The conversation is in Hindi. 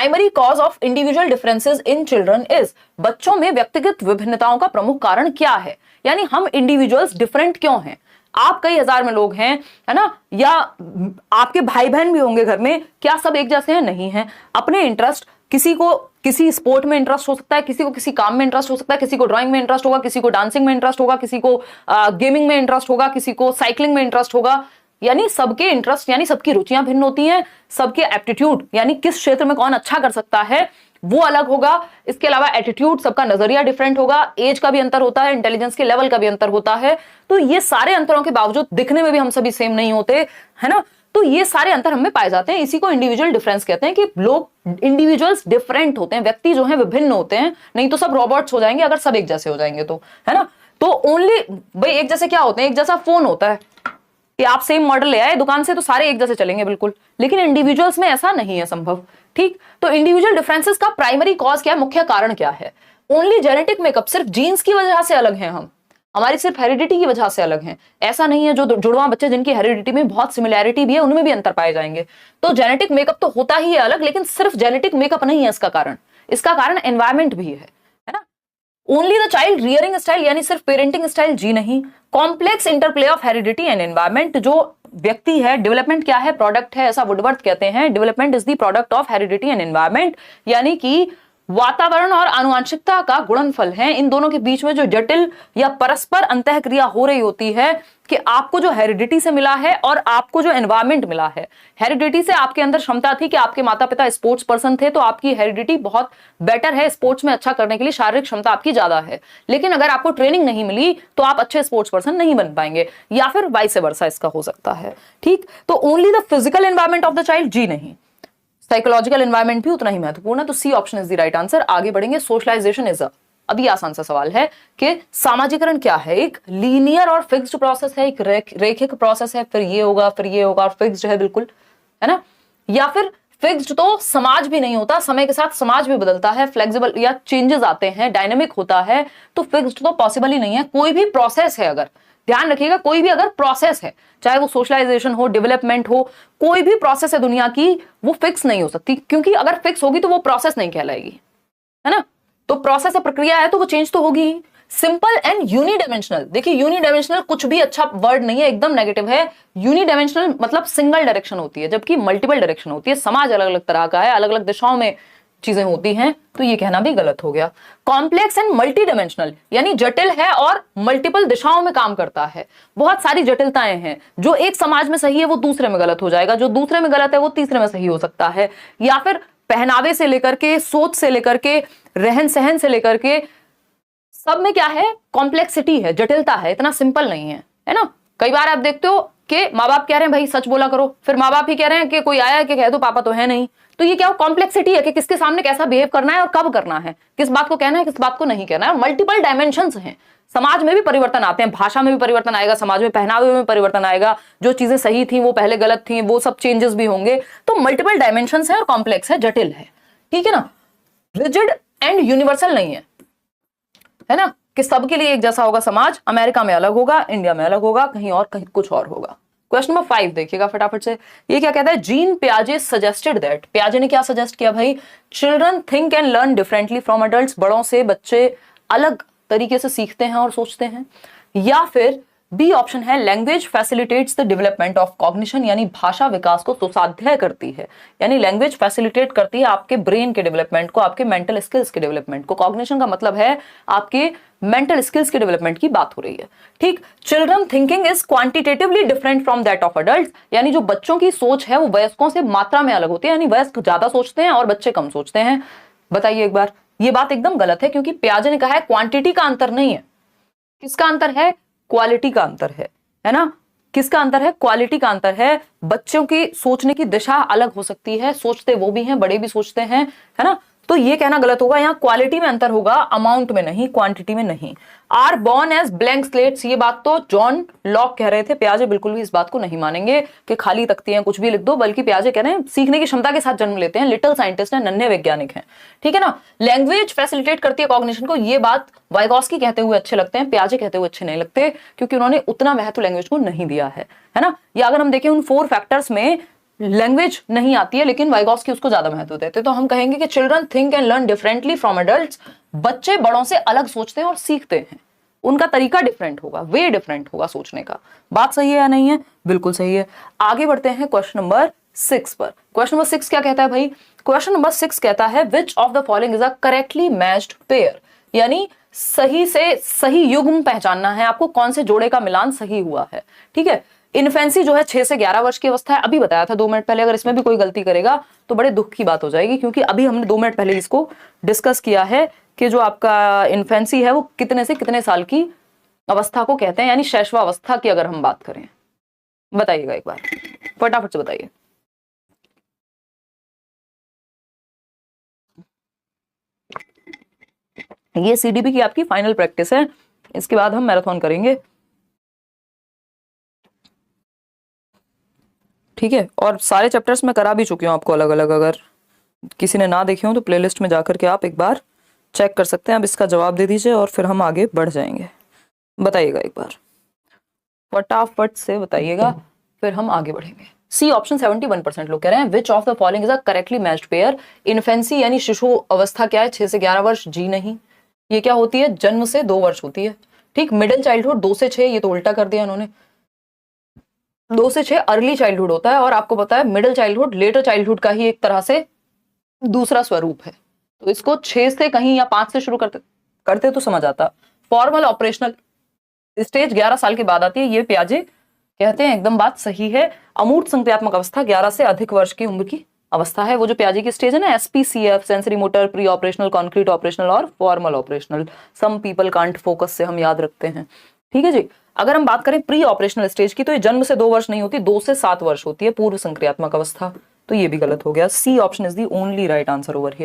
Primary cause of individual differences in children is, बच्चों में व्यक्तिगत विभिन्नताओं का प्रमुख कारण क्या है, यानी हम इंडिविजुअल्स डिफरेंट क्यों हैं। आप कई हजार में लोग हैं, है ना, या आपके भाई बहन भी होंगे घर में, क्या सब एक जैसे हैं? नहीं है। अपने इंटरेस्ट, किसी को किसी स्पोर्ट में इंटरेस्ट हो सकता है, किसी को किसी काम में इंटरेस्ट हो सकता है, किसी को ड्राइंग में इंटरेस्ट होगा, किसी को डांसिंग में इंटरेस्ट होगा, किसी को गेमिंग में इंटरेस्ट होगा, किसी को साइकिलिंग में इंटरेस्ट होगा। यानी सबके इंटरेस्ट यानी सबकी रुचियां भिन्न होती हैं, सबके एप्टीट्यूड यानी किस क्षेत्र में कौन अच्छा कर सकता है वो अलग होगा। इसके अलावा एटीट्यूड, सबका नजरिया डिफरेंट होगा, एज का भी अंतर होता है, इंटेलिजेंस के लेवल का भी अंतर होता है। तो ये सारे अंतरों के बावजूद दिखने में भी हम सभी सेम नहीं होते, है ना। तो ये सारे अंतर हमें पाए जाते हैं, इसी को इंडिविजुअल डिफरेंस कहते हैं कि लोग इंडिविजुअल्स डिफरेंट होते हैं, व्यक्ति जो है विभिन्न होते हैं, नहीं तो सब रॉबोट्स हो जाएंगे अगर सब एक जैसे हो जाएंगे तो, है ना। तो ओनली भाई एक जैसे क्या होते हैं, एक जैसा फोन होता है कि आप सेम मॉडल ले आए दुकान से तो सारे एक जैसे चलेंगे बिल्कुल, लेकिन इंडिविजुअल्स में ऐसा नहीं है संभव। ठीक, तो इंडिविजुअल डिफरेंसेस का प्राइमरी कॉज क्या है, मुख्य कारण क्या है? ओनली जेनेटिक मेकअप, सिर्फ जीन्स की वजह से अलग हैं हम, हमारी सिर्फ हेरिडिटी की वजह से अलग हैं। ऐसा नहीं है जो जुड़वा बच्चे जिनकी हेरिडिटी में बहुत सिमिलैरिटी भी है उनमें भी अंतर पाए जाएंगे। तो जेनेटिक मेकअप तो होता ही है अलग, लेकिन सिर्फ जेनेटिक मेकअप नहीं है इसका कारण, इसका कारण एनवायरमेंट भी है ना। Only the child rearing style, यानी सिर्फ पेरेंटिंग स्टाइल जी नहीं। Complex interplay of heredity and environment, जो व्यक्ति है, डेवलपमेंट क्या है, प्रोडक्ट है, ऐसा वुडवर्थ कहते हैं। Development is the product of heredity and environment, यानी कि वातावरण और आनुवंशिकता का गुणनफल है। इन दोनों के बीच में जो जटिल या परस्पर अंतःक्रिया हो रही होती है कि आपको जो हेरिडिटी से मिला है और आपको जो एनवायरमेंट मिला है। हेरिडिटी से आपके अंदर क्षमता थी कि आपके माता पिता स्पोर्ट्स पर्सन थे, तो आपकी हेरिडिटी बहुत बेटर है स्पोर्ट्स में अच्छा करने के लिए, शारीरिक क्षमता आपकी ज्यादा है। लेकिन अगर आपको ट्रेनिंग नहीं मिली तो आप अच्छे स्पोर्ट्स पर्सन नहीं बन पाएंगे, या फिर वाइस वर्सा इसका हो सकता है। ठीक, तो only the physical environment of the child जी नहीं, साइकोलॉजिकल एनवायरमेंट भी उतना ही महत्वपूर्ण है। तो C option is the right answer. आगे बढ़ेंगे, सोशलाइजेशन इज अभी आसान सा सवाल है कि सामाजिकरण क्या है। एक लीनियर और फिक्स्ड प्रोसेस है, एक रेखिक प्रोसेस है, फिर ये होगा फिर ये होगा, और फिक्स्ड है बिल्कुल, है ना। या फिर फिक्स्ड तो समाज भी नहीं होता, समय के साथ समाज भी बदलता है, फ्लेक्सिबल या चेंजेस आते हैं, डायनेमिक होता है। तो फिक्स्ड तो पॉसिबल ही नहीं है। कोई भी प्रोसेस है, अगर ध्यान रखिएगा, कोई भी अगर प्रोसेस है, चाहे वो सोशलाइजेशन हो, डेवलपमेंट हो, कोई भी प्रोसेस है दुनिया की, वो फिक्स नहीं हो सकती, क्योंकि अगर फिक्स होगी तो वो प्रोसेस नहीं कहलाएगी, है ना। तो प्रोसेस है, प्रक्रिया है, तो वो चेंज तो होगी। सिंपल एंड यूनिडायमेंशनल, देखिए यूनिडायमेंशनल कुछ भी अच्छा वर्ड नहीं है, एकदम नेगेटिव है। यूनिडायमेंशनल मतलब सिंगल डायरेक्शन होती है, जबकि मल्टीपल डायरेक्शन होती है। समाज अलग अलग तरह का है, अलग अलग दिशाओं में चीजें होती हैं, तो ये कहना भी गलत हो गया। कॉम्प्लेक्स एंड मल्टी डायमेंशनल, यानी जटिल है और मल्टीपल दिशाओं में काम करता है। बहुत सारी जटिलताएं हैं, जो एक समाज में सही है वो दूसरे में गलत हो जाएगा, जो दूसरे में गलत है वो तीसरे में सही हो सकता है। या फिर पहनावे से लेकर के, सोच से लेकर के, रहन सहन से लेकर के, सब में क्या है, कॉम्प्लेक्सिटी है, जटिलता है, इतना सिंपल नहीं है ना। कई बार आप देखते हो कि माँ बाप कह रहे हैं भाई सच बोला करो, फिर माँ बाप ही कह रहे हैं कि कोई आया है कि कह दो पापा तो है नहीं। तो ये क्या कॉम्प्लेक्सिटी है कि किसके सामने कैसा बिहेव करना है और कब करना है, किस बात को कहना है किस बात को नहीं कहना है। मल्टीपल डायमेंशंस हैं। समाज में भी परिवर्तन आते हैं, भाषा में भी परिवर्तन आएगा, समाज में पहनावे में परिवर्तन आएगा, जो चीजें सही थी वो पहले गलत थी, वो सब चेंजेस भी होंगे। तो मल्टीपल डायमेंशंस है और कॉम्प्लेक्स है, जटिल है, ठीक है ना। रिजिड एंड यूनिवर्सल नहीं है ना, कि सबके लिए एक जैसा होगा समाज। अमेरिका में अलग होगा, इंडिया में अलग होगा, कहीं और कहीं कुछ और होगा। क्वेश्चन नंबर 5 देखिएगा फटाफट से। ये क्या कहता है, जीन पियाजे सजेस्टेड दैट, पियाजे ने क्या सजेस्ट किया भाई, children think and learn differently from adults, बड़ों से बच्चे अलग तरीके से सीखते हैं और सोचते हैं। या फिर बी ऑप्शन है, language facilitates the development of cognition, यानी भाषा विकास को सुसाध्य करती है, यानी लैंग्वेज फैसिलिटेट करती है आपके ब्रेन के डेवलपमेंट को, आपके मेंटल स्किल्स के डेवलपमेंट को। कॉग्निशन का मतलब है आपके मेंटल स्किल्स के डेवलपमेंट की बात हो रही है, ठीक। Children thinking is quantitatively different from that of adults, यानी जो बच्चों की सोच है वो वयस्कों से मात्रा में अलग होती है, यानी वयस्क ज्यादा सोचते हैं और बच्चे कम सोचते हैं। बताइए एक बार, ये बात एकदम गलत है, क्योंकि पियाजे ने कहा है क्वांटिटी का अंतर नहीं है। किसका अंतर है, क्वालिटी का अंतर है ना। किसका अंतर है, क्वालिटी का अंतर है। बच्चों की सोचने की दिशा अलग हो सकती है, सोचते वो भी हैं, बड़े भी सोचते हैं, है ना। तो ये कहना गलत होगा, यहाँ क्वालिटी में अंतर होगा, अमाउंट में नहीं, क्वांटिटी में नहीं। Are born as blank slates, ये बात तो जॉन लॉक कह रहे थे, पियाजे बिल्कुल भी इस बात को नहीं मानेंगे कि खाली तख्तियां कुछ भी लिख दो, बल्कि पियाजे कह रहे हैं सीखने की क्षमता के साथ जन्म लेते हैं, लिटिल साइंटिस्ट हैं, नन्हे वैज्ञानिक हैं, ठीक है ना। लैंग्वेज फैसिलिटेट करती है कॉग्निशन को, ये बात वाइगॉस्की कहते हुए अच्छे लगते हैं, पियाजे कहते हुए अच्छे नहीं लगते, क्योंकि उन्होंने उतना महत्व लैंग्वेज को नहीं दिया है ना। या अगर हम देखें उन 4 फैक्टर्स में लैंग्वेज नहीं आती है, लेकिन वाइगॉस्की उसको ज्यादा महत्व देते हैं। तो हम कहेंगे कि children think and learn differently from adults. बच्चे बड़ों से अलग सोचते हैं और सीखते हैं, उनका तरीका डिफरेंट होगा, वे डिफरेंट होगा सोचने का। बात सही है या नहीं है? बिल्कुल सही है। आगे बढ़ते हैं क्वेश्चन नंबर 6 पर। क्वेश्चन नंबर 6 क्या कहता है भाई? क्वेश्चन नंबर 6 कहता है which of the following is a correctly matched pair, यानी सही से सही युग्म पहचानना है आपको, कौन से जोड़े का मिलान सही हुआ है। ठीक है, इन्फेंसी जो है 6 से 11 वर्ष की अवस्था है, अभी बताया था 2 मिनट पहले। अगर इसमें भी कोई गलती करेगा तो बड़े दुख की बात हो जाएगी, क्योंकि अभी हमने 2 मिनट पहले इसको डिस्कस किया है कि जो आपका इन्फेंसी है वो कितने से कितने साल की अवस्था को कहते हैं, यानी शैशवावस्था की अगर हम बात करें। बताइएगा एक बार, फटाफट से बताइए। ये सीडीपी की आपकी फाइनल प्रैक्टिस है, इसके बाद हम मैराथन करेंगे। ठीक है, और सारे चैप्टर्स मैं करा भी चुकी हूँ आपको अलग अलग। अगर किसी ने ना देखे हो तो प्लेलिस्ट में जाकर के आप एक बार चेक कर सकते हैं। अब इसका जवाब दे दीजिए और फिर हम आगे बढ़ जाएंगे। बताइएगा एक बार, फटाफट से बताइएगा, फिर हम आगे बढ़ेंगे। सी ऑप्शन 71% लोग कह रहे हैं which of the following is a correctly matched pair. Infancy यानी शिशु अवस्था क्या है? 6 से 11 वर्ष। जी नहीं, ये क्या होती है? जन्म से 2 वर्ष होती है। ठीक, मिडिल चाइल्डहुड 2 से 6, ये तो उल्टा कर दिया इन्होंने। 2 से 6 अर्ली चाइल्डहुड होता है, और आपको पता है मिडिल चाइल्डहुड लेटर चाइल्डहुड का ही एक तरह से दूसरा स्वरूप है। तो इसको 6 से कहीं या 5 से शुरू करते तो समझ आता। फॉर्मल ऑपरेशनल स्टेज 11 साल के बाद आती है, ये प्याजे कहते हैं, एकदम बात सही है। अमूर्त संक्रियात्मक अवस्था 11 से अधिक वर्ष की उम्र की अवस्था है, वो जो प्याजे की स्टेज है ना, SPCF, sensory motor, pre operational, concrete operational और formal operational. Some people can't focus से हम याद रखते हैं। ठीक है जी। अगर हम बात करें प्री ऑपरेशनल स्टेज की, तो ये जन्म से 2 वर्ष नहीं होती, 2 से 7 वर्ष होती है, पूर्व संक्रियात्मक अवस्था। तो ये भी गलत हो गया। C option is the only right answer over here.